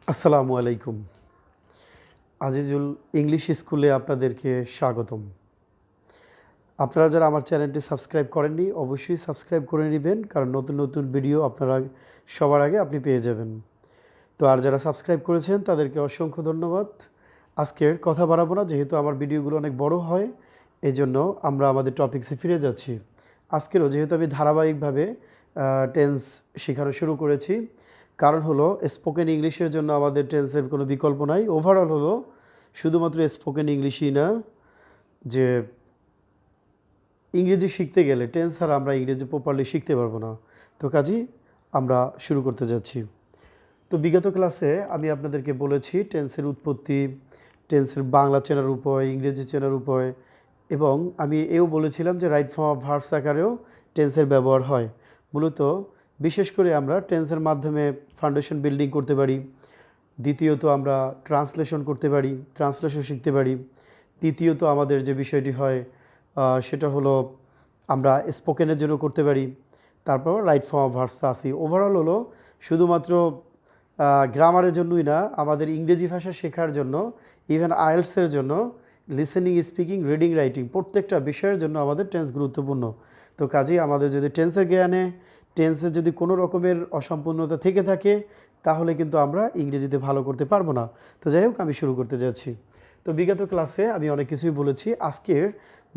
আসসালামু আলাইকুম। আজিজুল ইংলিশ স্কুলে আপনাদেরকে স্বাগতম। আপনারা যারা আমার চ্যানেলটি সাবস্ক্রাইব করেননি অবশ্যই সাবস্ক্রাইব করে নেবেন, কারণ নতুন নতুন ভিডিও আপনারা সবার আগে আপনি পেয়ে যাবেন। তো আর যারা সাবস্ক্রাইব করেছেন তাদেরকে অসংখ্য ধন্যবাদ। আজকের কথা বাড়াবো না, যেহেতু আমার ভিডিওগুলো অনেক বড় হয়, এই জন্য আমরা আমাদের টপিকসে ফিরে যাচ্ছি। আজকেরও যেহেতু আমি ধারাবাহিকভাবে টেন্স শেখানো শুরু করেছি, কারণ হলো স্পোকেন ইংলিশের জন্য আমাদের টেন্সের কোনো বিকল্প নাই। ওভারঅল হলো শুধুমাত্র স্পোকেন ইংলিশই না, যে ইংরেজি শিখতে গেলে টেন্স ছাড়া আমরা ইংরেজি প্রপারলি শিখতে পারবো না। তো কাজেই আমরা শুরু করতে যাচ্ছি। তো বিগত ক্লাসে আমি আপনাদেরকে বলেছি টেন্সের উৎপত্তি, টেন্সের বাংলা চেনার উপায়, ইংরেজি চেনার উপায়, এবং আমি এও বলেছিলাম যে রাইট ফর্ম অফ ভার্বস আকারেও টেন্সের ব্যবহার হয়। মূলত বিশেষ করে আমরা টেন্সের মাধ্যমে ফাউন্ডেশন বিল্ডিং করতে পারি। দ্বিতীয়ত আমরা ট্রান্সলেশন করতে পারি, ট্রান্সলেশন শিখতে পারি। তৃতীয়ত আমাদের যে বিষয়টি হয় সেটা হলো আমরা স্পোকেনের জন্য করতে পারি। তারপর রাইট ফর্ম অফ ভার্বস আসি। ওভারঅল হলো শুধুমাত্র গ্রামারের জন্যই না, আমাদের ইংরেজি ভাষা শেখার জন্য, ইভেন আইএলটিএসের জন্য, লিসেনিং, স্পিকিং, রিডিং, রাইটিং প্রত্যেকটা বিষয়ের জন্য আমাদের টেন্স গুরুত্বপূর্ণ। তো কাজেই আমাদের যদি টেন্সের জ্ঞানে, টেন্সের যদি কোনো রকমের অসম্পূর্ণতা থেকে থাকে, তাহলে কিন্তু আমরা ইংরেজিতে ভালো করতে পারবো না। তো যাই হোক, আমি শুরু করতে যাচ্ছি। তো বিগত ক্লাসে আমি অনেক কিছুই বলেছি। আজকের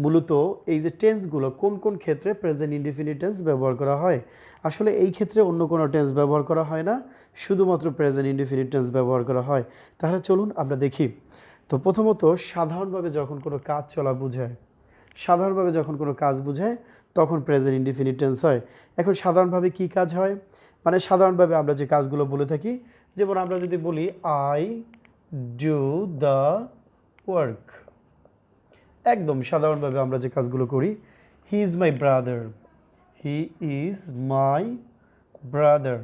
মূলত এই যে টেন্সগুলো কোন কোন ক্ষেত্রে প্রেজেন্ট ইনডিফিনিট টেন্স ব্যবহার করা হয়, আসলে এই ক্ষেত্রে অন্য কোনো টেন্স ব্যবহার করা হয় না, শুধুমাত্র প্রেজেন্ট ইনডিফিনিট টেন্স ব্যবহার করা হয়। তাহলে চলুন আমরা দেখি। তো প্রথমত সাধারণভাবে যখন কোনো কাজ চলা বোঝায়, সাধারণভাবে যখন কোনো কাজ বোঝায় তখন প্রেজেন্ট ইনডিফিনিট টেন্স হয়। এখন সাধারণভাবে কি কাজ হয়, মানে সাধারণভাবে আমরা যে কাজগুলো বলে থাকি, যেমন আমরা যদি বলি আই ডু দ্য ওয়ার্ক, একদম সাধারণভাবে আমরা যে কাজগুলো করি, he is my brother, he is my brother,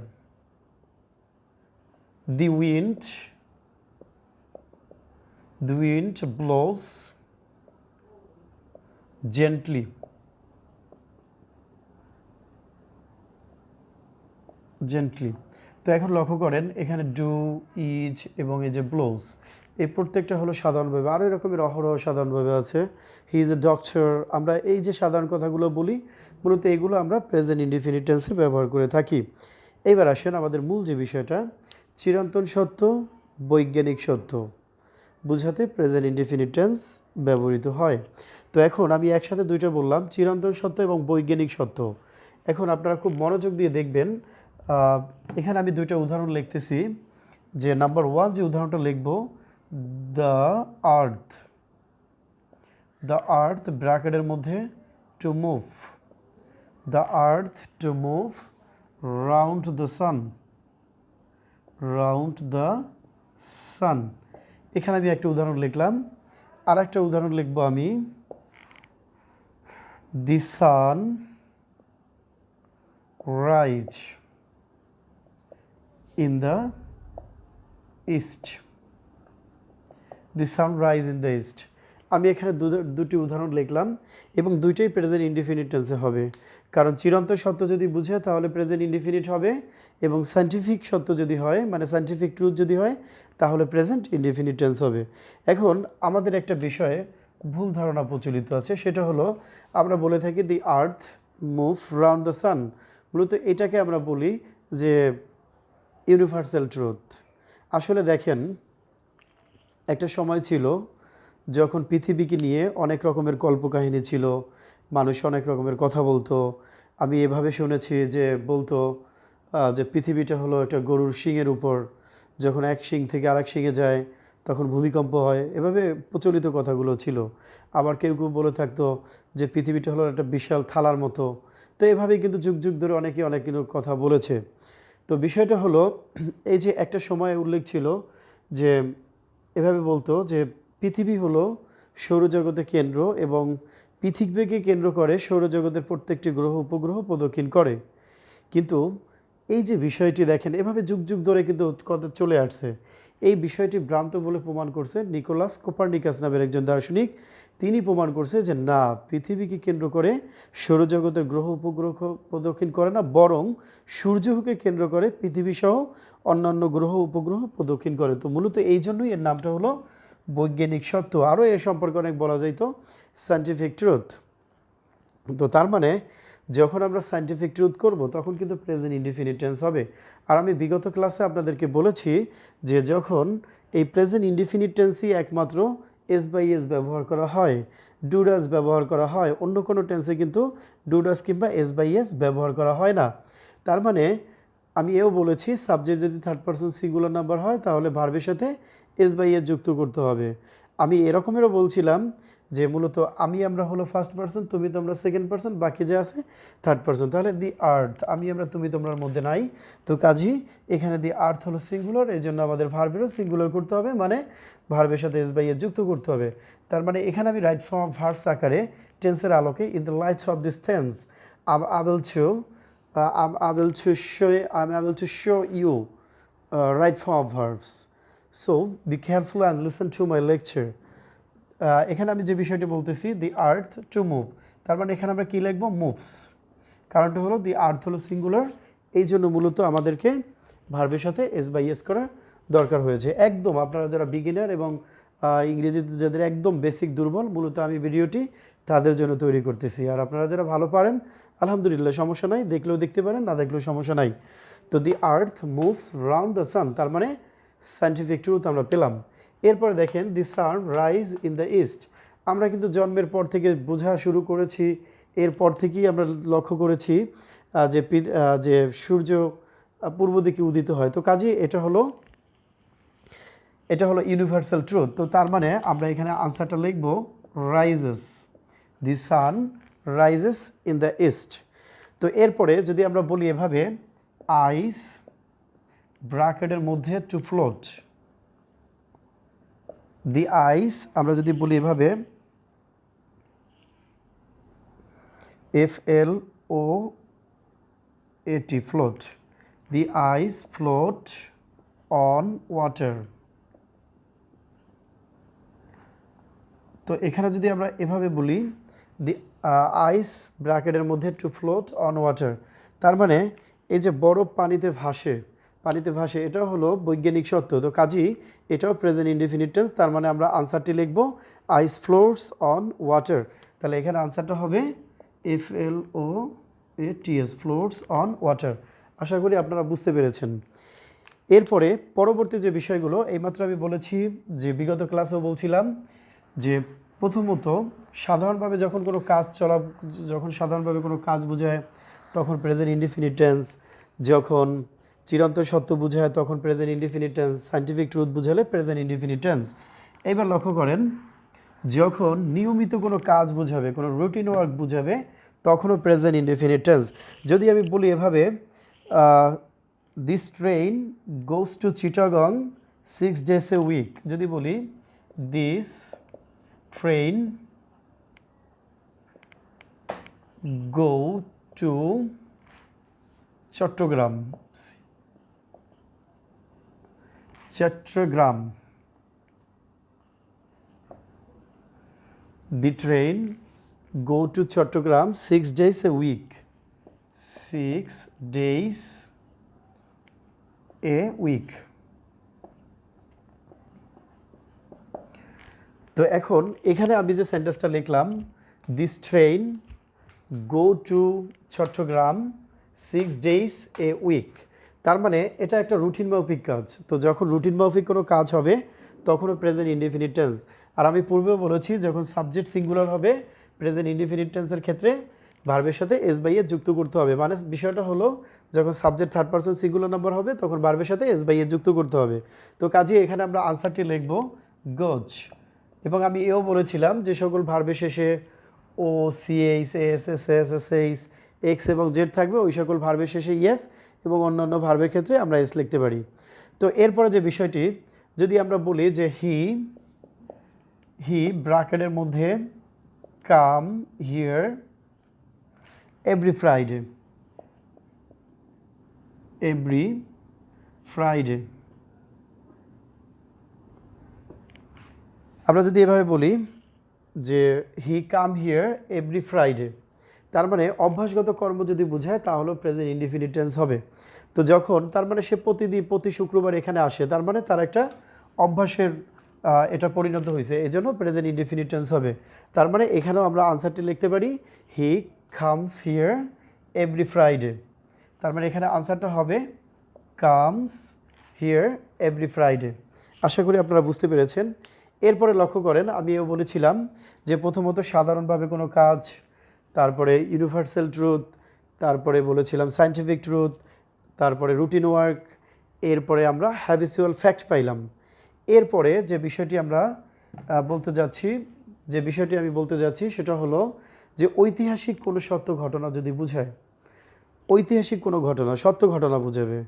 the wind blows gently, তো এখন লক্ষ্য করেন এখানে ডু, ইজ এবং এই যে ব্লোজ, এই প্রত্যেকটা হলো সাধারণভাবে। আরও এরকমের অহরহ সাধারণভাবে আছে। He is a doctor. আমরা এই যে সাধারণ কথাগুলো বলি, মূলত এগুলো আমরা প্রেজেন্ট ইনডিফিনিট টেন্সে ব্যবহার করে থাকি। এইবার আসেন আমাদের মূল যে বিষয়টা, চিরন্তন সত্য, বৈজ্ঞানিক সত্য বুঝাতে প্রেজেন্ট ইনডিফিনিট টেন্স ব্যবহৃত হয়। তো এখন আমি একসাথে দুইটা বললাম, চিরন্তন সত্য এবং বৈজ্ঞানিক সত্য। এখন আপনারা খুব মনোযোগ দিয়ে দেখবেন। এখানে আমি দুইটা উদাহরণ লিখতেছি। যে নাম্বার 1 যে উদাহরণটা লিখব, দ্য আর্থ, দ্য আর্থ ব্র্যাকেটের মধ্যে to move, the earth to move round the San, round the সান। এখানে আমি একটা উদাহরণ লিখলাম। আর একটা উদাহরণ লিখব আমি, the sun rise in the east, the sun rise in the east. আমি এখানে দুটি উদাহরণ লিখলাম এবং দুইটাই প্রেজেন্ট ইনডিফিনিট টেন্সে হবে, কারণ চিরন্তন সত্য যদি বুঝে তাহলে প্রেজেন্ট ইনডিফিনিট হবে, এবং সায়েন্টিফিক সত্য যদি হয়, মানে সায়েন্টিফিক ট্রুথ যদি হয়, তাহলে প্রেজেন্ট ইনডিফিনিট টেন্স হবে। এখন আমাদের একটা বিষয়ে ভুল ধারণা প্রচলিত আছে, সেটা হলো আমরা বলে থাকি দি আর্থ মুভ রাউন্ড দ্য সান। মূলত এটাকে আমরা বলি যে ইউনিভার্সাল ট্রুথ। আসলে দেখেন, একটা সময় ছিল যখন পৃথিবীকে নিয়ে অনেক রকমের কল্পকাহিনী ছিল, মানুষ অনেক রকমের কথা বলতো। আমি এভাবে শুনেছি যে বলতো যে পৃথিবীটা হলো একটা গরুর শিংয়ের উপর, যখন এক শিং থেকে আরেক শিঙে যায় তখন ভূমিকম্প হয়, এভাবে প্রচলিত কথাগুলো ছিল। আবার কেউ কেউ বলে থাকতো যে পৃথিবীটা হলো একটা বিশাল থালার মতো। তো এভাবেই কিন্তু যুগ যুগ ধরে অনেকে অনেক কিন্তু কথা বলেছে। তো বিষয়টা হলো, এই যে একটা সময় উল্লেখ ছিল যে এভাবে বলতো যে পৃথিবী হলো সৌরজগতের কেন্দ্র, এবং পৃথিবীকে কেন্দ্র করে সৌরজগতের প্রত্যেকটি গ্রহ উপগ্রহ প্রদক্ষিণ করে। কিন্তু এই যে বিষয়টি দেখেন, এভাবে যুগ যুগ ধরে কিন্তু কথা চলে আসছে। এই বিষয়টি ভ্রান্ত বলে প্রমাণ করছে নিকোলাস কোপার্নিকাস নামের একজন দার্শনিক। তিনি প্রমাণ করছে যে না, পৃথিবীকে কেন্দ্র করে সৌরজগতের গ্রহ উপগ্রহ প্রদক্ষিণ করে না, বরং সূর্যকে কেন্দ্র করে পৃথিবী সহ অন্যান্য গ্রহ উপগ্রহ প্রদক্ষিণ করে। তো মূলত এই জন্যই এর নামটা হলো বৈজ্ঞানিক সত্য। আরও এর সম্পর্কে অনেক বলা যাইতো সায়েন্টিফিক ট্রুথ। তো তার মানে যখন আমরা সায়েন্টিফিক ট্রুথ করব তখন কিন্তু প্রেজেন্ট ইনডিফিনিট টেন্স হবে। আর আমি বিগত ক্লাসে আপনাদেরকে বলেছি যে যখন এই প্রেজেন্ট ইনডিফিনিট টেন্সই একমাত্র এস বাই এস ব্যবহার করা হয়, ডু ডাজ ব্যবহার করা হয়, অন্য কোনো টেন্সে কিন্তু ডু ডাজ কিংবা এস বাই এস ব্যবহার করা হয় না। তার মানে আমি এও বলেছি সাবজেক্ট যদি থার্ড পারসন সিঙ্গুলার নাম্বার হয় তাহলে ভার্বের সাথে এস বাই এস যুক্ত করতে হবে। আমি এরকমেরও বলছিলাম যে মূলত আমি আমরা হলো ফার্স্ট পারসন, তুমি তোমরা সেকেন্ড পারসন, বাকি যে আছে থার্ড পারসন। তাহলে দি আর্থ, আমি আমরা তুমি তোমরার মধ্যে নাই। তো কাজী এখানে দি আর্থ হলো সিঙ্গুলার, এই জন্য আমাদের ভার্বেরও সিঙ্গুলার করতে হবে, মানে ভার্বের সাথে এস বাই এস যুক্ত করতে হবে। তার মানে এখানে আমি রাইট ফর্ম অফ ভার্বস আকারে টেন্সের আলোকে in the lights off this tense I'm able to show you right form of verbs. So be careful and listen to my lecture. এখানে আমি যে বিষয়টি বলতেছি দি আর্থ টু মুভ, তার মানে এখানে আমরা কী লিখবো? মুভস। কারণটা হলো দি আর্থ হলো সিঙ্গুলার, এই জন্য মূলত আমাদেরকে ভার্বের সাথে এস বাই এস করা দরকার হয়েছে। একদম আপনারা যারা বিগিনার এবং ইংরেজিতে যাদের একদম বেসিক দুর্বল, মূলত আমি ভিডিওটি তাদের জন্য তৈরি করতেছি। আর আপনারা যারা ভালো পারেন আলহামদুলিল্লাহ, সমস্যা নাই, দেখলেও দেখতে পারেন, না দেখলেও সমস্যা নাই। তো the earth moves round the sun, তার মানে সায়েন্টিফিক ট্রুথ আমরা পেলাম। এরপরে দেখেন the sun rise in the east, আমরা কিন্তু জন্মের পর থেকে বোঝা শুরু করেছি, এরপর থেকেই আমরা লক্ষ্য করেছি যে সূর্য পূর্ব দিকে উদিত হয়। তো কাজেই এটা হলো ইউনিভার্সাল ট্রুথ। তো তার মানে আমরা এখানে আনসারটা লিখব rises, the sun rises in the east. তো এরপরে যদি আমরা বলি এভাবে আইস ব্র্যাকেটের মধ্যে টু ফ্লোট, দি আইস আমরা যদি বলি এভাবে FLOAT, float, the ice float on water. তো এখানে যদি আমরা এভাবে বলি দি আইস ব্র্যাকেটের মধ্যে টু ফ্লোট অন ওয়াটার, তার মানে এই যে বরফ পানিতে ভাসে, এটাও হলো বৈজ্ঞানিক সত্য। তো কাজী এটাও প্রেজেন্ট ইনডিফিনিট টেন্স, তার মানে আমরা আনসারটি লিখব আইস ফ্লোটস অন ওয়াটার। তাহলে এখানে আনসারটা হবে FLOATS, ফ্লোটস অন ওয়াটার। আশা করি আপনারা বুঝতে পেরেছেন। এরপরে পরবর্তী যে বিষয়গুলো, এইমাত্র আমি বলেছি যে বিগত ক্লাসেও বলছিলাম যে প্রথমত সাধারণভাবে যখন সাধারণভাবে কোনো কাজ বোঝায় তখন প্রেজেন্ট ইনডিফিনিট টেন্স, যখন চিরন্তন সত্য বোঝায় তখন present indefinite tense, scientific truth বোঝালে প্রেজেন্ট ইনডিফিনিট টেন্স। এবার লক্ষ্য করেন যখন নিয়মিত কোনো কাজ বোঝাবে, কোনো রুটিন ওয়ার্ক বোঝাবে তখনও প্রেজেন্ট ইনডিফিনিট টেন্স। যদি আমি বলি এভাবে this train goes to Chittagong 6 days a week, যদি বলি this train go to Chattogram, the train go to Chattogram 6 days a week, 6 days a week। তো এখন এখানে আমি যে সেন্টেন্সটা লিখলাম this train go to Chattogram 6 days a week, তার মানে এটা একটা রুটিন মাফিক কাজ। তো যখন রুটিন মাফিক কোনো কাজ হবে তখনও প্রেজেন্ট ইনডিফিনিট টেন্স। আর আমি পূর্বেও বলেছি যখন সাবজেক্ট সিঙ্গুলার হবে প্রেজেন্ট ইনডিফিনিট টেন্সের ক্ষেত্রে ভার্বের সাথে এস বাই এস যুক্ত করতে হবে। মানে বিষয়টা হলো যখন subject third person singular number হবে তখন ভার্বের সাথে এস বাই এস যুক্ত করতে হবে। তো কাজে এখানে আমরা আনসারটি লিখব গোজ। এবং আমি এও বলেছিলাম যে সকল ভার্বের শেষে ও, CH, AS, SS, SH, X এবং Z থাকবে, ওই সকল ভার্বের শেষে ইয়েস এবং অন্যান্য ভার্বের ক্ষেত্রে আমরা এস লিখতে পারি। তো এরপরে যে বিষয়টি যদি আমরা বলি যে হি ব্র্যাকেটের মধ্যে কাম হিয়ার এভরি ফ্রাইডে, আমরা যদি এভাবে বলি যে হি কাম হিয়ার এভরি ফ্রাইডে, তার মানে অভ্যাসগত কর্ম যদি বোঝায় তাহলে প্রেজেন্ট ইনডিফিনিট টেন্স হবে। তো যখন তার মানে সে প্রতি শুক্রবার এখানে আসে, তার মানে তার একটা অভ্যাসের এটা পরিণত হয়েছে, এই জন্য প্রেজেন্ট ইনডিফিনিট টেন্স হবে। তার মানে এখানেও আমরা আনসারটি লিখতে পারি he comes here every Friday. তার মানে এখানে আনসারটা হবে কামস হিয়ার এভরি ফ্রাইডে। আশা করি আপনারা বুঝতে পেরেছেন। এরপরে লক্ষ্য করেন, আমি এও বলেছিলাম যে প্রথমত সাধারণভাবে কোনো কাজ, তারপরে ইউনিভার্সাল ট্রুথ, তারপরে বলেছিলাম সায়েন্টিফিক ট্রুথ, তারপরে রুটিন ওয়ার্ক, এরপরে আমরা হ্যাবিচুয়াল ফ্যাক্ট পাইলাম। এরপরে যে বিষয়টি আমরা আমি বলতে যাচ্ছি সেটা হলো যে ঐতিহাসিক কোনো সত্য ঘটনা যদি বোঝায়, ঐতিহাসিক কোনো ঘটনা সত্য ঘটনা বোঝাবে,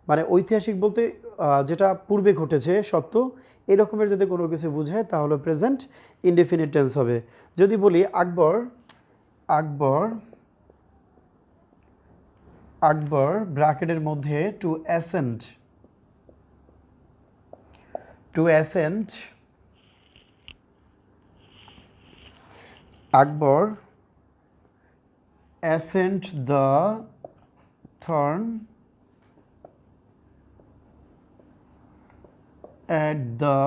মানে ঐতিহাসিক বলতে যেটা পূর্বে ঘটেছে সত্য, এরকমের যদি কোনো কিছু বোঝায় তাহলে প্রেজেন্ট ইনডেফিনিট টেন্স হবে। যদি বলি আকবর ব্র্যাকেটের মধ্যে to ascend Akbar ascend the throne at the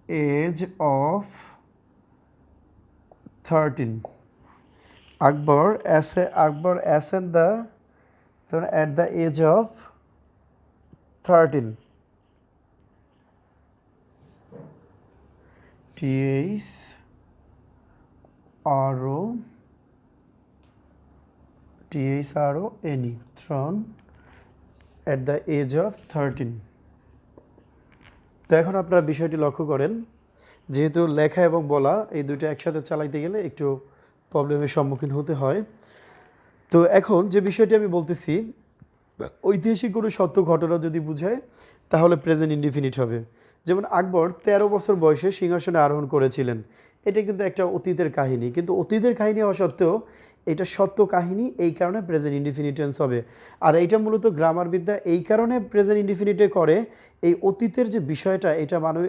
age of 13. Akbar ascended the throne at the age of 13. THRONE throne at the age of 13. তো এখন আপনারা বিষয়টি লক্ষ্য করেন, যেহেতু লেখা এবং বলা এই দুটো একসাথে চালাইতে গেলে একটু প্রবলেমের সম্মুখীন হতে হয়। তো এখন যে বিষয়টি আমি বলতেছি, ঐতিহাসিক কোনো সত্য ঘটনা যদি বুঝায় তাহলে প্রেজেন্ট ইনডিফিনিট হবে। যেমন আকবর 13 বছর বয়সে সিংহাসনে আরোহণ করেছিলেন, এটা কিন্তু একটা অতীতের কাহিনী, কিন্তু অতীতের কাহিনী হওয়া সত্ত্বেও এটা সত্য কাহিনী, এই কারণে প্রেজেন্ট ইনডিফিনিট টেন্স হবে। আর এইটা মূলত গ্রামারবিদ্যা এই কারণে প্রেজেন্ট ইনডিফিনিটে করে, এই অতীতের যে বিষয়টা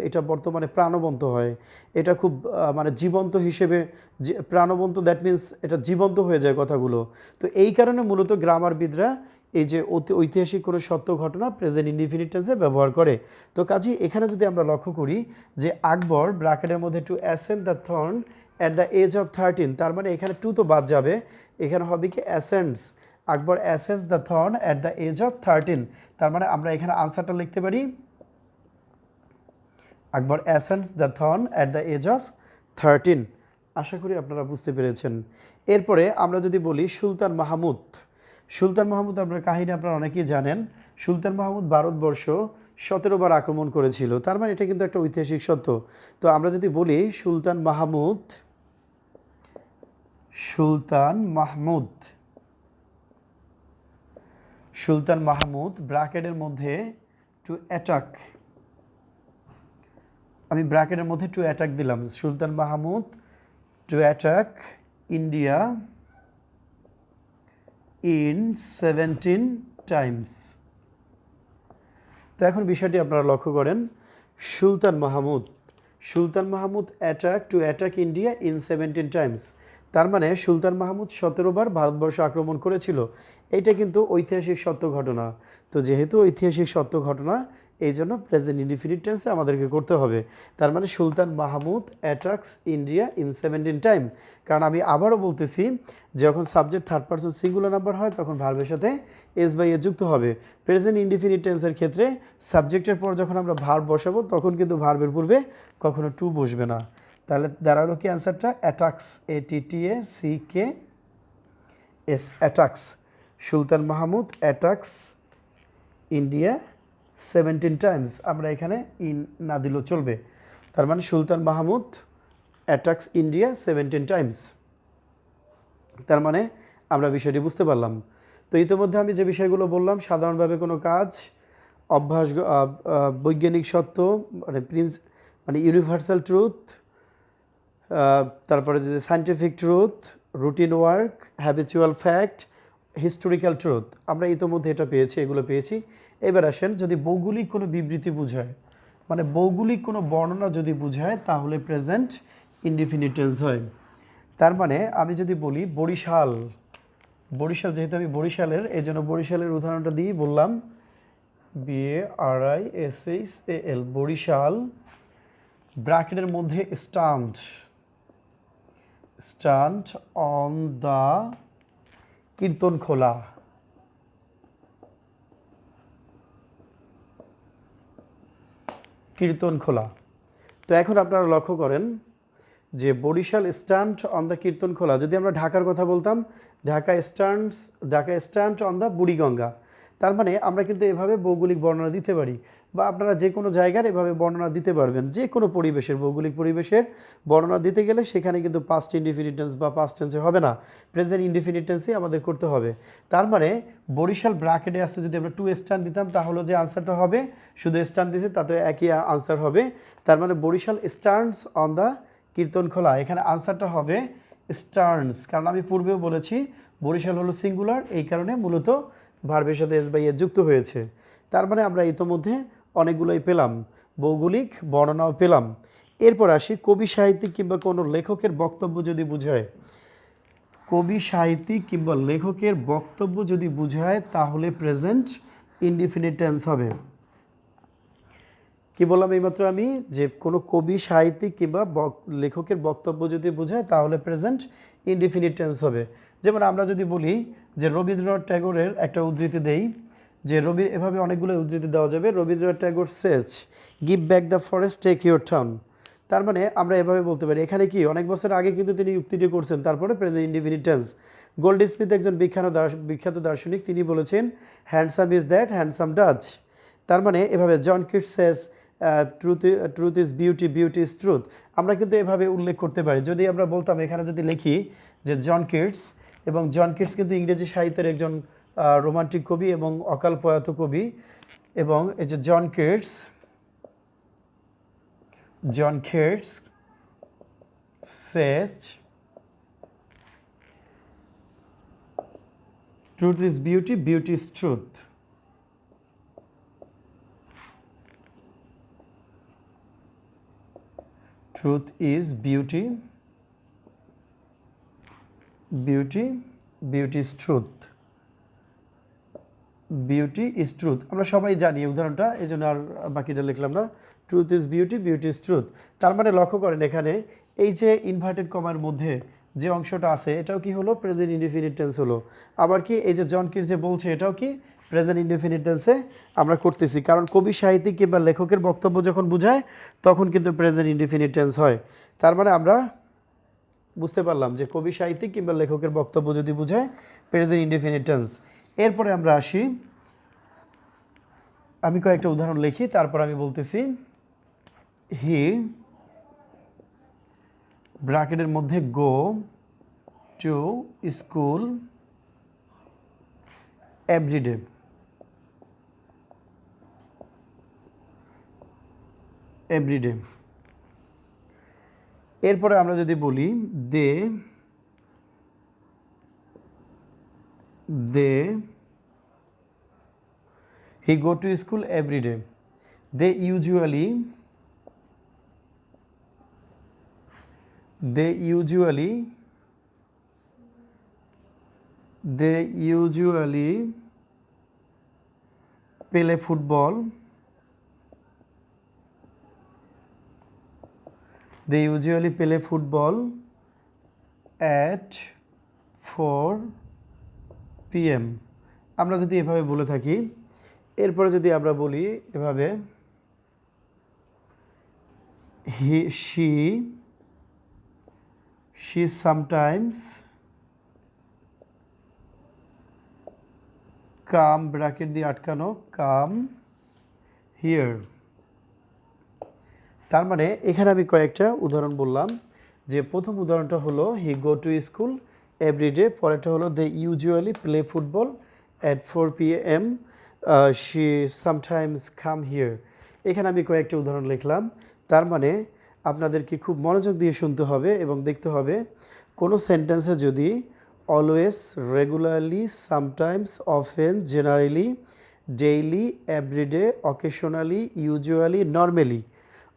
এটা বর্তমানে প্রাণবন্ত হয়, এটা খুব মানে জীবন্ত হিসেবে, প্রাণবন্ত, দ্যাট মিন্স এটা জীবন্ত হয়ে যায় কথাগুলো। তো এই কারণে মূলত গ্রামারবিদরা এই যে ঐতিহাসিক কোনো সত্য ঘটনা প্রেজেন্ট ইনডিফিনিট টেন্সে ব্যবহার করে। তো কাজেই এখানে যদি আমরা লক্ষ্য করি যে আকবর ব্র্যাকেটের মধ্যে to ascend the throne at the age of 13, তার মানে এখানে টু তো বাদ যাবে, এখানে হবে কি ascends, Akbar ascends the throne at the age of 13। তার মানে আমরা এখানে আনসারটা লিখতে পারি Akbar ascends the throne at the age of 13। আশা করি আপনারা বুঝতে পেরেছেন। এরপরে আমরা যদি বলি সুলতান মাহমুদ আপনার কাহিনী আপনারা অনেকেই জানেন। সুলতান মাহমুদ ভারতবর্ষ 17 বার আক্রমণ করেছিল, তার মানে এটা কিন্তু একটা ঐতিহাসিক সত্য। তো আমরা যদি বলি সুলতান মাহমুদ ব্র্যাকেটের মধ্যে টু অ্যাটাক, আমি ব্র্যাকেটের মধ্যে টু অ্যাটাক দিলাম, Sultan Mahmud to attack India in 17 times. তো এখন বিষয়টি আপনারা লক্ষ্য করেন, Sultan Mahmud attack India in 17 times, তার মানে সুলতান মাহমুদ 17 বার ভারতবর্ষ আক্রমণ করেছিল, এইটা কিন্তু ঐতিহাসিক সত্য ঘটনা। তো যেহেতু ঐতিহাসিক সত্য ঘটনা, এই জন্য প্রেজেন্ট ইনডিফিনিট টেন্সে আমাদেরকে করতে হবে। তার মানে Sultan Mahmud attacks India in 17 time. কারণ আমি আবারও বলতেছি, যখন subject third person singular number হয় তখন ভার্বের সাথে এস বাই এ যুক্ত হবে। প্রেজেন্ট ইনডিফিনিট টেন্সের ক্ষেত্রে সাবজেক্টের পর যখন আমরা ভার্ব বসাবো তখন কিন্তু ভার্বের পূর্বে কখনো টু বসবে না। তাহলে দাঁড়ালো কি অ্যান্সারটা, অ্যাটাকস, ATTACKS, অ্যাটাকস। সুলতান মাহমুদ অ্যাটাকস ইন্ডিয়া 17 টাইমস, আমরা এখানে ইন না দিলেও চলবে। তার মানে Sultan Mahmud attacks India 17 times. তার মানে আমরা বিষয়টি বুঝতে পারলাম। তো ইতিমধ্যে আমি যে বিষয়গুলো বললাম, সাধারণভাবে কোনো কাজ, অভ্যাস, বৈজ্ঞানিক সত্য মানে ইউনিভার্সাল ট্রুথ, তারপরে যে scientific truth, routine work, habitual fact, historical truth, আমরা ইতিমধ্যে এগুলো পেয়েছি। এবার আসেন, যদি ভৌগোলিক কোনো বিবৃতি বোঝায়, মানে ভৌগোলিক কোনো বর্ণনা যদি বোঝায় তাহলে প্রেজেন্ট ইনডিফিনিট টেন্স হয়। তার মানে আমি যদি বলি বরিশাল, বরিশাল যেহেতু আমি বরিশালের, এই জন্য বরিশালের উদাহরণটা দিয়ে বললাম BARISHAL, বরিশাল, ব্র্যাকেটের মধ্যে stand, stand on the Kirtankhola, Kirtankhola. তো এখন আপনারা লক্ষ্য করেন যে Barishal stand on the Kirtankhola, যদি আমরা ঢাকার কথা বলতাম Dhaka stand on the Buriganga. তার মানে আমরা কিন্তু এভাবে ভৌগোলিক বর্ণনা দিতে পারি, বা আপনারা যে কোনো জায়গার এভাবে বর্ণনা দিতে পারবেন। যে কোনো পরিবেশের, ভৌগোলিক পরিবেশের বর্ণনা দিতে গেলে সেখানে কিন্তু পাস্ট ইনডিফিনিট টেন্স বা পাস্ট টেন্সে হবে না, প্রেজেন্ট ইনডিফিনিট টেন্সই আমাদের করতে হবে। তার মানে বরিশাল ব্র্যাকেটে আসছে, যদি আমরা টু স্ট্যান্ড দিতাম তাহলে যে আনসারটা হবে, শুধু স্ট্যান্ড দিয়েছে তাতে একই আনসার হবে। তার মানে Barishal stands on the Kirtankhola, এখানে আনসারটা হবে স্টার্নস, কারণ আমি পূর্বেও বলেছি বরিশাল হলো সিঙ্গুলার, এই কারণে মূলত ভার্বের সাথে এস বাই এস যুক্ত হয়েছে। তার মানে আমরা ইতোমধ্যে অনেকগুলোই পেলাম, ভৌগোলিক বর্ণনাও পেলাম। এরপর আসি কবি সাহিত্যিক কিংবা কোনো লেখকের বক্তব্য যদি বোঝায়, কবি সাহিত্যিক কিংবা লেখকের বক্তব্য যদি বোঝায় তাহলে প্রেজেন্ট ইনডিফিনিট টেন্স হবে। কি বললাম এইমাত্র আমি, যে কোনো কবি সাহিত্যিক কিংবা লেখকের বক্তব্য যদি বোঝায় তাহলে প্রেজেন্ট ইনডিফিনিট টেন্স হবে। যেমন আমরা যদি বলি যে রবীন্দ্রনাথ ট্যাগরের একটা উদ্ধৃতি দেই, যে এভাবে অনেকগুলো উদ্ধৃতি দেওয়া যাবে। Rabindranath Tagore says, give back the forest, take your town. তার মানে আমরা এভাবে বলতে পারি, এখানে কি অনেক বছর আগে কিন্তু তিনি উক্তিটি করছেন, তারপরে present indefinite tense. Goldsmith একজন বিখ্যাত দার্শনিক, তিনি বলেছেন handsome is that handsome does. তার মানে এভাবে John Keats says truth is beauty, beauty is truth. আমরা কিন্তু এভাবে উল্লেখ করতে পারি। যদি আমরা বলতাম, এখানে যদি লিখি যে জন কিটস, এবং জন কিটস কিন্তু ইংরেজি সাহিত্যের একজন রোমান্টিক কবি এবং অকাল প্রয়াত কবি, এবং এই যে John Keats says truth is beauty, beauty is truth. Truth is beauty, beauty is truth, beauty is truth. আমরা সবাই জানি উদাহরণটা, এই জন্য আর বাকিটা লিখলাম না। Truth is beauty, beauty is truth. তার মানে লক্ষ্য করেন এখানে এই যে ইনভার্টেড কমার মধ্যে যে অংশটা আছে এটাও কি হলো, প্রেজেন্ট ইনডিফিনিট টেন্স হলো। আবার কি এই যে জন কিটস যে বলছে এটাও কি প্রেজেন্ট ইনডিফিনিট টেন্সে আমরা করতেছি, কারণ কবি সাহিত্যিক কিংবা লেখকের বক্তব্য যখন বোঝায় তখন কিন্তু প্রেজেন্ট ইনডিফিনিট টেন্স হয়। তার মানে আমরা বুঝতে পারলাম যে কবি সাহিত্যিক কিংবা লেখকের বক্তব্য যদি বোঝায় প্রেজেন্ট ইনডিফিনিট টেন্স। এরপরে আমরা আসি, আমি কয়েকটা উদাহরণ লিখি তারপর আমি বলতেছি। হি ব্র্যাকেটের মধ্যে go to school everyday, everyday. এরপরে আমরা যদি বলি দে he go to school every day, they usually play football, they usually play football at 4 PM। আমরা যদি এভাবে বলে থাকি, এরপরে যদি আমরা বলি এভাবে she sometimes come, ব্র্যাকেট দিয়ে আটকানো, come here। তার মানে এখানে আমি কয়েকটা উদাহরণ বললাম, যে প্রথম উদাহরণটা হলো he go to school everyday, পরেরটা হলো they usually play football at 4 PM, she sometimes come here. এখানে আমি কয়েকটা উদাহরণ লিখলাম। তার মানে আপনাদেরকে খুব মনোযোগ দিয়ে শুনতে হবে এবং দেখতে হবে কোনো সেন্টেন্সে যদি always, regularly, sometimes, often, generally, daily, everyday, occasionally, usually, normally,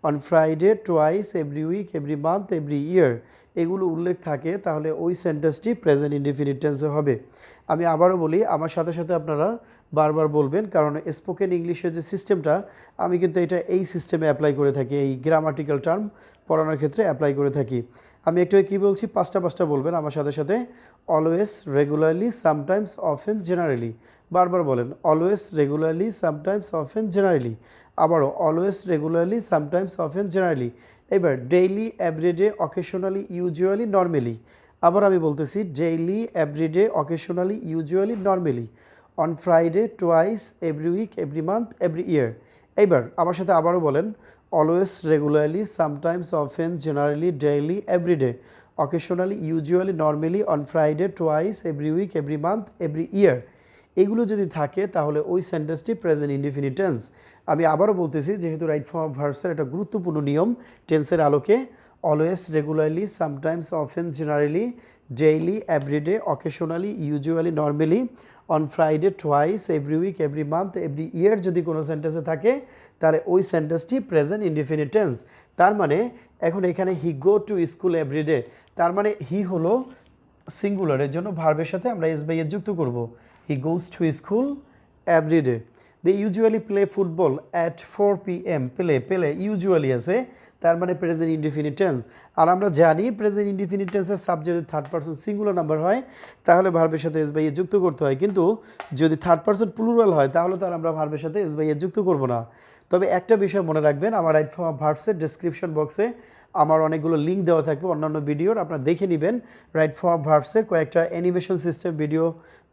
on Friday, twice, every week, every month, every year এগুলো উল্লেখ থাকে, তাহলে ওই সেন্টেন্সটি প্রেজেন্ট ইনডিফিনিট টেন্সে হবে। আমি আবারও বলি, আমার সাথে সাথে আপনারা বারবার বলবেন, কারণ স্পোকেন ইংলিশের যে সিস্টেমটা, আমি কিন্তু এটা এই সিস্টেমে অ্যাপ্লাই করে থাকি, এই গ্রামাটিক্যাল টার্ম পড়ানোর ক্ষেত্রে অ্যাপ্লাই করে থাকি। আমি একটু কী বলছি, পাঁচটা বলবেন আমার সাথে সাথে। Always, regularly, sometimes, often, generally. বারবার বলেন, always, regularly, sometimes, often, generally. আবারও always, regularly, sometimes, often, generally. এবার daily, everyday, occasionally, usually, normally. আবার আমি বলতেছি, daily, everyday, occasionally, usually, normally, on Friday, twice, every week, every month, every year. এইবার আমার সাথে আবারও বলেন, always, regularly, sometimes, often, generally, daily, everyday, occasionally, usually, normally, on Friday, twice, every week, every month, every year. এগুলো যদি থাকে তাহলে ওই সেন্টেন্সটি প্রেজেন্ট ইনডিফিনিট টেন্স। আমি আবারও বলতেছি, যেহেতু রাইট ফর্ম অফ ভার্বসের একটা গুরুত্বপূর্ণ নিয়ম টেন্সের আলোকে, always, regularly, sometimes, often, generally, daily, everyday, occasionally, usually, normally, on Friday, twice, every week, every month, every year যদি কোনো সেন্টেন্সে থাকে, তাহলে ওই সেন্টেন্সটি প্রেজেন্ট ইনডিফিনিট টেন্স। তার মানে এখন এখানে হি গো টু স্কুল এভরিডে, তার মানে হি হলো সিঙ্গুলারের জন্য ভার্বের সাথে আমরা এস বাই এস যুক্ত করব। He goes to school everyday. They usually play football at 4 PM। Play usually আছে, তার মানে প্রেজেন্ট ইনডিফিনিট টেন্স। আর আমরা জানি প্রেজেন্ট ইনডিফিনিট টেন্সের subject third person singular number হয়, তাহলে ভার্বের সাথে এস বাই এস যুক্ত করতে হয়। কিন্তু যদি থার্ড পারসন প্লুরাল হয়, তাহলে তার আমরা ভার্বের সাথে এস বাই এস যুক্ত করব না। তবে একটা বিষয় মনে রাখবেন, আমার রাইট ফর্ম অফ ভার্বসের ডেসক্রিপশন বক্সে আমার অনেকগুলো লিঙ্ক দেওয়া থাকবে অন্যান্য ভিডিওর, আপনারা দেখে নেবেন। রাইট ফর্ম অফ ভার্বসের কয়েকটা অ্যানিমেশন সিস্টেম ভিডিও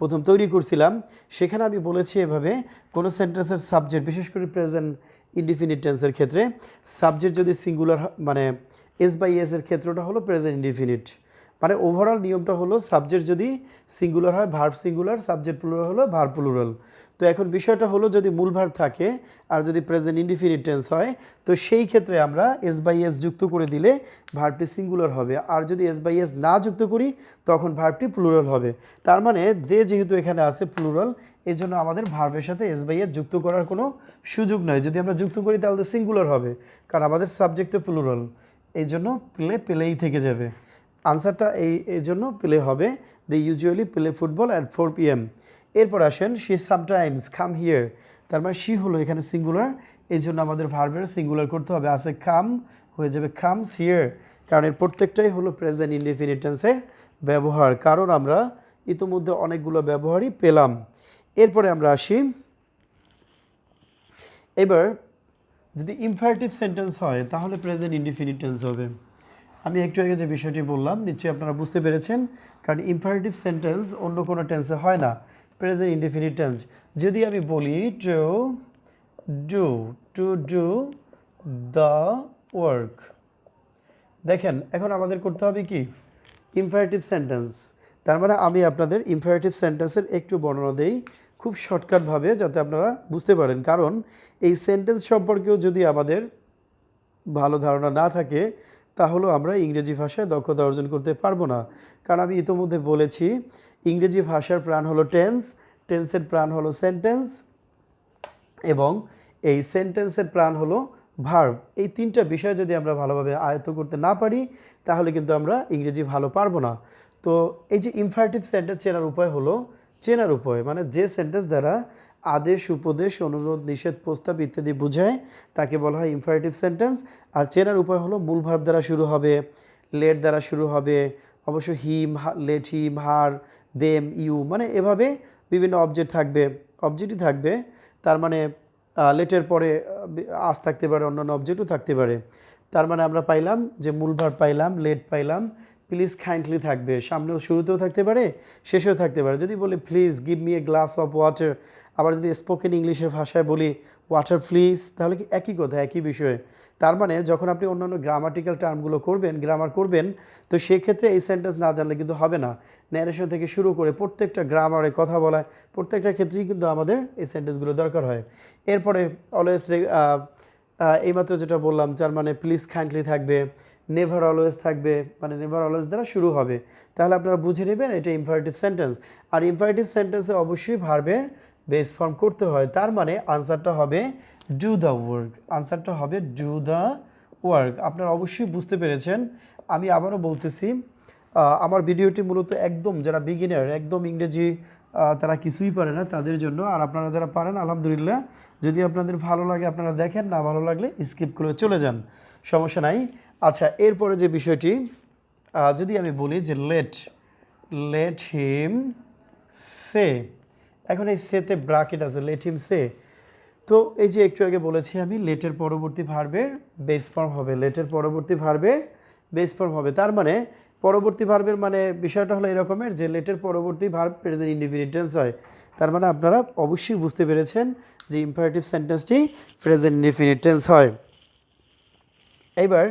প্রথম তৈরি করছিলাম, সেখানে আমি বলেছি এভাবে, কোনো সেন্টেন্সের সাবজেক্ট, বিশেষ করে প্রেজেন্ট ইনডিফিনিট টেন্সের ক্ষেত্রে সাবজেক্ট যদি সিঙ্গুলার, মানে এস বাই এস এর ক্ষেত্রটা হলো প্রেজেন্ট ইনডিফিনিট। মানে ওভারঅল নিয়মটা হলো, সাবজেক্ট যদি সিঙ্গুলার হয় ভার্ব সিঙ্গুলার, সাবজেক্ট প্লুরাল হলো ভার্ব প্লুরাল। তো এখন বিষয়টা হলো, যদি মূল ভার্ব থাকে আর যদি প্রেজেন্ট ইনডিফিনিট টেন্স হয়, তো সেই ক্ষেত্রে আমরা এস বাই এস যুক্ত করে দিলে ভার্বটি সিঙ্গুলার হবে। আর যদি এস বাই এস না যুক্ত করি, তখন ভার্বটি প্লুরাল হবে। তার মানে দে যেহেতু এখানে আছে প্লুরাল, এই জন্য আমাদের ভার্বের সাথে এস বাই এস যুক্ত করার কোনো সুযোগ নয়। যদি আমরা যুক্ত করি তাহলে সিঙ্গুলার হবে, কারণ আমাদের সাবজেক্ট তো প্লুরাল, এই জন্য প্লেই থেকে যাবে। আনসারটা এই জন্য প্লে হবে। They usually play football at 4 PM। এরপর আসেন, শি সামটাইমস কাম হিয়ার, তার মানে শি হলো এখানে সিঙ্গুলার, এই জন্য আমাদের ভার্বের সিঙ্গুলার করতে হবে। আছে কাম, হয়ে যাবে কামস হিয়ার, কারণ এর প্রত্যেকটাই হলো প্রেজেন্ট ইনডিফিনিট টেন্সের ব্যবহার, কারণ আমরা ইতিমধ্যে অনেকগুলো ব্যবহারই পেলাম। এরপরে আমরা আসি, এবার যদি ইমপারেটিভ সেন্টেন্স হয় তাহলে প্রেজেন্ট ইনডিফিনিট টেন্স হবে। আমি একটু আগে যে বিষয়টি বললাম নিশ্চয়ই আপনারা বুঝতে পেরেছেন, কারণ ইমপারেটিভ সেন্টেন্স অন্য কোনো টেন্সে হয় না, প্রেজেন্ট ইনডিফিনিট টেন্স। যদি আমি বলি টু ডু দ্য ওয়ার্ক, দেখেন এখন আমাদের করতে হবে কি, ইমপারেটিভ সেন্টেন্স। তার মানে আমি আপনাদের ইমপারেটিভ সেন্টেন্সের একটু বর্ণনা দেই খুব শর্টকাটভাবে, যাতে আপনারা বুঝতে পারেন। কারণ এই সেন্টেন্স সম্পর্কেও যদি আমাদের ভালো ধারণা না থাকে, তাহলেও আমরা ইংরেজি ভাষায় দক্ষতা অর্জন করতে পারবো না। কারণ আমি ইতোমধ্যে বলেছি, ইংরেজি ভাষার প্রাণ হলো টেন্স, টেন্সের প্রাণ হলো সেন্টেন্স, এবং এই সেন্টেন্সের প্রাণ হলো ভার্ব। এই তিনটা বিষয় যদি আমরা ভালোভাবে আয়ত্ত করতে না পারি, তাহলে কিন্তু আমরা ইংরেজি ভালো পারবো না। তো এই যে ইমপারেটিভ সেন্টেন্স চেনার উপায় মানে যে সেন্টেন্স দ্বারা আদেশ, উপদেশ, অনুরোধ, নিষেধ, প্রস্তাব ইত্যাদি বোঝায়, তাকে বলা হয় ইমপারেটিভ সেন্টেন্স। আর চেনার উপায় হলো মূল ভার্ব দ্বারা শুরু হবে, লেট দ্বারা শুরু হবে, অবশ্য him, let, him, her, them, you, মানে এভাবে বিভিন্ন অবজেক্টই থাকবে। তার মানে লেটের পরে আজ থাকতে পারে, অন্যান্য অবজেক্টও থাকতে পারে। তার মানে আমরা পাইলাম যে মূল ভার্ব পাইলাম, লেট পাইলাম, প্লিজ কাইন্ডলি থাকবে, সামনেও শুরুতেও থাকতে পারে, শেষেও থাকতে পারে। যদি বলি please give me a glass of water, আবার যদি স্পোকেন ইংলিশের ভাষায় বলি ওয়াটার প্লিজ, তাহলে কি একই কথা, একই বিষয়। তার মানে যখন আপনি অন্যান্য গ্রামাটিক্যাল টার্মগুলো গ্রামার করবেন, তো সেক্ষেত্রে এই সেন্টেন্স না জানলে কিন্তু হবে না। ন্যারেশন থেকে শুরু করে প্রত্যেকটা গ্রামারে কথা বলায় প্রত্যেকটা ক্ষেত্রেই কিন্তু আমাদের এই সেন্টেন্সগুলো দরকার হয়। এরপরে অলওয়েজ, এইমাত্র যেটা বললাম, যার মানে প্লিজ কাইন্ডলি থাকবে, নেভার অলওয়েজ থাকবে, মানে নেভার অলওয়েজ দ্বারা শুরু হবে। তাহলে আপনারা বুঝে নেবেন এটা ইমপারেটিভ সেন্টেন্স। আর ইমপারেটিভ সেন্টেন্সে অবশ্যই ভার্বের বেস ফর্ম করতে হয়, তার মানে আনসারটা হবে ডু দ্য ওয়ার্ক। আনসারটা হবে ডু দ্য ওয়ার্ক। আপনারা অবশ্যই বুঝতে পেরেছেন। আমি আবারও বলতেছি, আমার ভিডিওটি মূলত একদম যারা বিগিনার, একদম ইংরেজি তারা কিছুই পারে না তাদের জন্য। আর আপনারা যারা পারেন আলহামদুলিল্লাহ, যদি আপনাদের ভালো লাগে আপনারা দেখেন, না ভালো লাগলে স্কিপ করে চলে যান, সমস্যা নাই। আচ্ছা, এরপরে যে বিষয়টি যদি আমি বলি যে লেট হিম সে, এখন এই সেতে ব্র্যাকেট আছে, লেট হিম সে। তো এই যে একটু আগে বলেছি আমি, লেটের পরবর্তী ভার্বের বেস ফর্ম হবে, লেটের পরবর্তী ভার্বের বেস ফর্ম হবে। তার মানে পরবর্তী ভার্বের মানে বিষয়টা হলো এরকমের যে লেটের পরবর্তী ভার্ব প্রেজেন্ট ইনডিফিনিট টেন্স হয়। তার মানে আপনারা অবশ্যই বুঝতে পেরেছেন যে ইম্পারেটিভ সেন্টেন্সটি প্রেজেন্ট ইনডিফিনিট টেন্স হয়। এইবার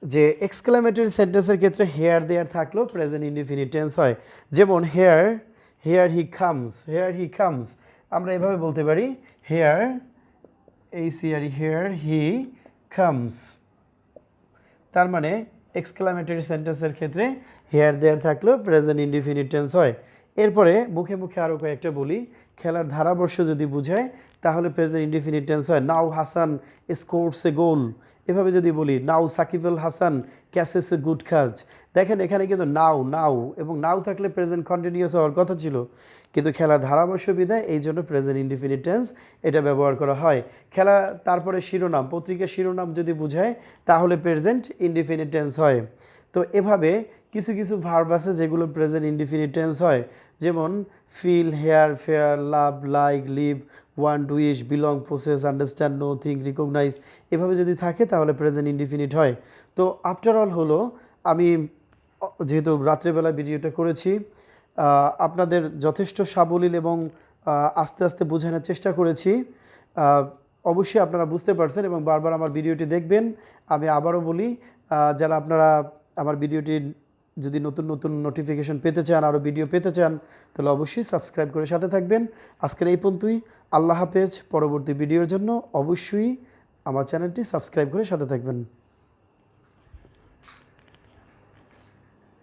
যে এক্সক্লামেটরি সেন্টেন্সের ক্ষেত্রে হেয়ার দেয়ার থাকলেও প্রেজেন্ট ইনডিফিনিট টেন্স হয়। যেমন হেয়ার হি কামস, আমরা এভাবে বলতে পারি হেয়ার হি কামস। তার মানে এক্সক্লামেটরি সেন্টেন্সের ক্ষেত্রে হেয়ার দেয়ার থাকলেও প্রেজেন্ট ইনডিফিনিট টেন্স হয়। এরপরে মুখে মুখে আরও কয়েকটা বলি। খেলার ধারাবর্ষ যদি বুঝায় তাহলে প্রেজেন্ট ইনডিফিনিট টেন্স হয় নাও হাসান স্কোরস এ গোল। এভাবে যদি বলি নাও Shakib Al Hasan catches a good কাজ। দেখেন এখানে কিন্তু নাও এবং নাও থাকলে প্রেজেন্ট কন্টিনিউয়াস হওয়ার কথা ছিল, কিন্তু খেলা ধারাবর্ষ বিধায় এই জন্য প্রেজেন্ট ইনডিফিনিট টেন্স এটা ব্যবহার করা হয়। খেলা তারপরে শিরোনাম, পত্রিকার শিরোনাম যদি বুঝায় তাহলে প্রেজেন্ট ইনডিফিনিট টেন্স হয়। তো এভাবে কিছু কিছু ভার্ব আছে যেগুলো প্রেজেন্ট ইনডিফিনিট টেন্স হয়, যেমন feel, hear, fear, love, like, live, want, wish, belong, process, understand, know, think, recognise, এভাবে যদি থাকে তাহলে প্রেজেন্ট ইনডিফিনিট হয়। তো আফটার অল হলো, আমি যেহেতু রাত্রেবেলা ভিডিওটা করেছি, আপনাদের যথেষ্ট সাবলীল এবং আস্তে আস্তে বোঝানোর চেষ্টা করেছি। অবশ্যই আপনারা বুঝতে পারছেন এবং বারবার আমার ভিডিওটি দেখবেন। আমি আবারও বলি, যারা আপনারা আমার ভিডিওটি যদি নতুন নতুন নোটিফিকেশন পেতে চান, আরও ভিডিও পেতে চান, তাহলে অবশ্যই সাবস্ক্রাইব করে সাথে থাকবেন। আজকের এই পর্যন্তই। আল্লাহ হাফেজ। পরবর্তী ভিডিওর জন্য অবশ্যই আমার চ্যানেলটি সাবস্ক্রাইব করে সাথে থাকবেন।